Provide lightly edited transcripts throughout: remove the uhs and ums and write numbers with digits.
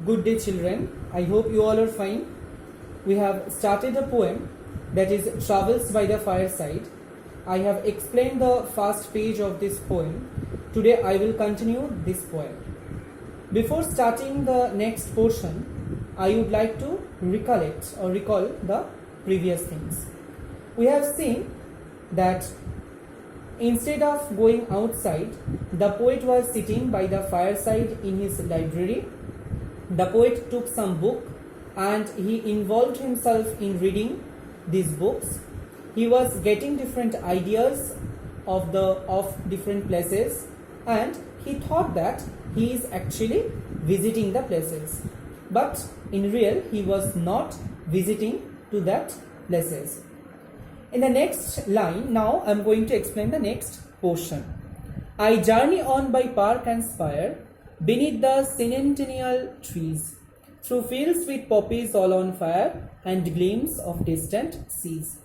Good day, children. I hope you all are fine. We have started a poem that is Travels by the Fireside. I have explained the first page of this poem. Today I will continue this poem. Before starting the next portion, I would like to recall the previous things. We have seen that instead of going outside, the poet was sitting by the fireside in his library. The poet took some book and he involved himself in reading these books. He was getting different ideas of different places, and he thought that he is actually visiting the places. But in real, he was not visiting to that places. In the next line, now I am going to explain the next portion. I journey on by park and spire, beneath the centennial trees, through fields with poppies all on fire and gleams of distant seas.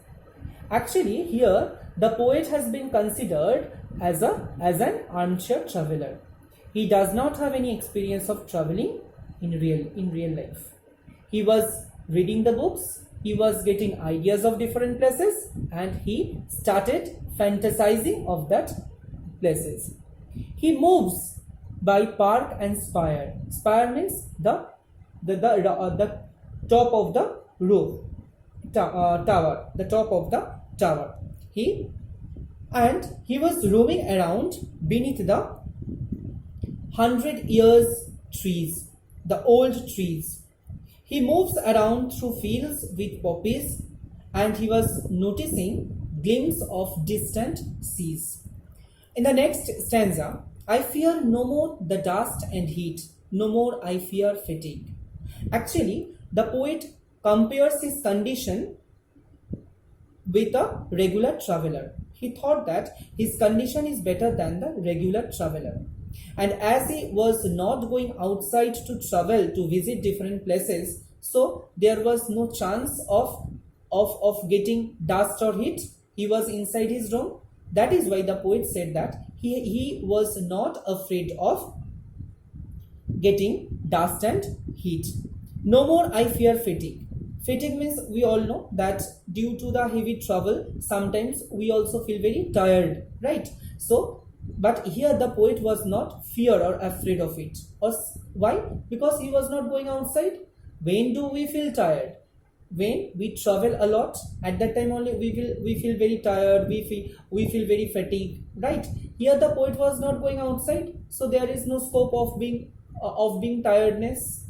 Actually, here the poet has been considered as an armchair traveler. He does not have any experience of traveling in real life. He was reading the books, he was getting ideas of different places, and he started fantasizing of that places. He moves by park and spire. Spire means the top of the roof, tower, the top of the tower. He was roaming around beneath the 100 years trees, the old trees. He moves around through fields with poppies, and he was noticing glimpses of distant seas. In the next stanza, I fear no more the dust and heat, no more I fear fatigue. Actually, the poet compares his condition with a regular traveler. He thought that his condition is better than the regular traveler. And as he was not going outside to travel to visit different places, so there was no chance of getting dust or heat. He was inside his room. That is why the poet said that he was not afraid of getting dust and heat. No more I fear fatigue. Fatigue means we all know that due to the heavy travel, sometimes we also feel very tired, right? So, but here the poet was not fear or afraid of it. Why? Because he was not going outside. When do we feel tired? When we travel a lot, at that time only we feel very tired, we feel very fatigued, right? Here the poet was not going outside, so there is no scope of being tiredness.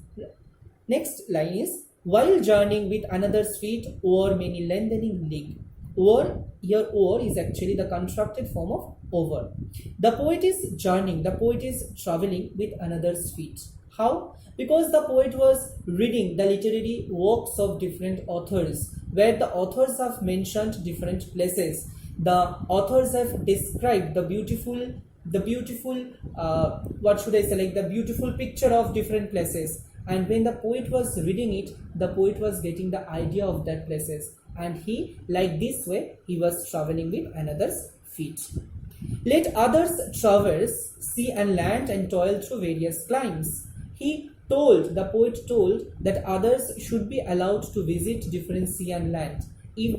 Next line is, while journeying with another's feet o'er many lengthening league. O'er, here o'er is actually the constructed form of over. The poet is journeying, the poet is traveling with another's feet. How? Because the poet was reading the literary works of different authors, where the authors have mentioned different places. The authors have described the beautiful the beautiful picture of different places. And when the poet was reading it, the poet was getting the idea of that places. And he, like this way, he was traveling with another's feet. Let others traverse sea and land and toil through various climes. The poet told that others should be allowed to visit different sea and land. If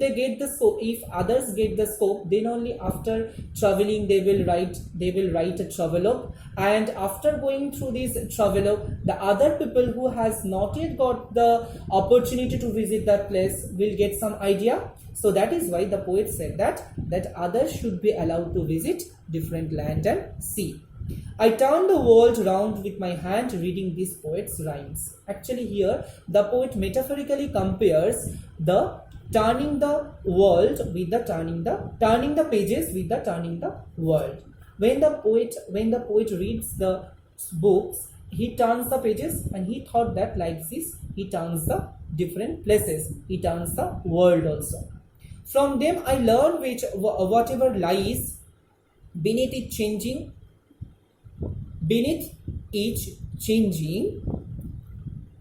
others get the scope, then only after traveling they will write a travelogue, and after going through this travelogue, the other people who has not yet got the opportunity to visit that place will get some idea. So that is why the poet said that others should be allowed to visit different land and sea. I turn the world round with my hand reading this poet's rhymes. Actually here the poet metaphorically compares the turning the world with the turning the pages with the turning the world. When the poet reads the books, he turns the pages, and he thought that like this he turns the different places, he turns the world also. From them I learn whatever lies beneath each changing,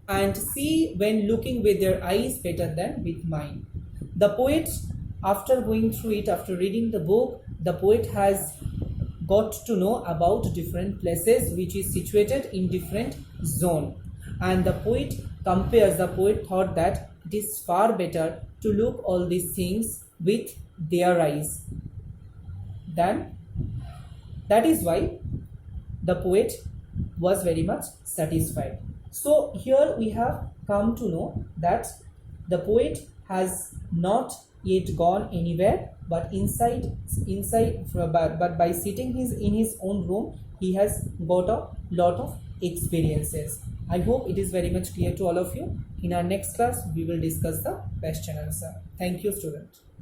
and see when looking with their eyes better than with mine. The poet, after going through it, after reading the book, the poet has got to know about different places which is situated in different zone. and the poet thought that it is far better to look all these things with their eyes. Then that is why the poet was very much satisfied. So here we have come to know that the poet has not yet gone anywhere, but but by sitting in his own room, he has got a lot of experiences. I hope it is very much clear to all of you. In our next class, we will discuss the question answer. Thank you, student.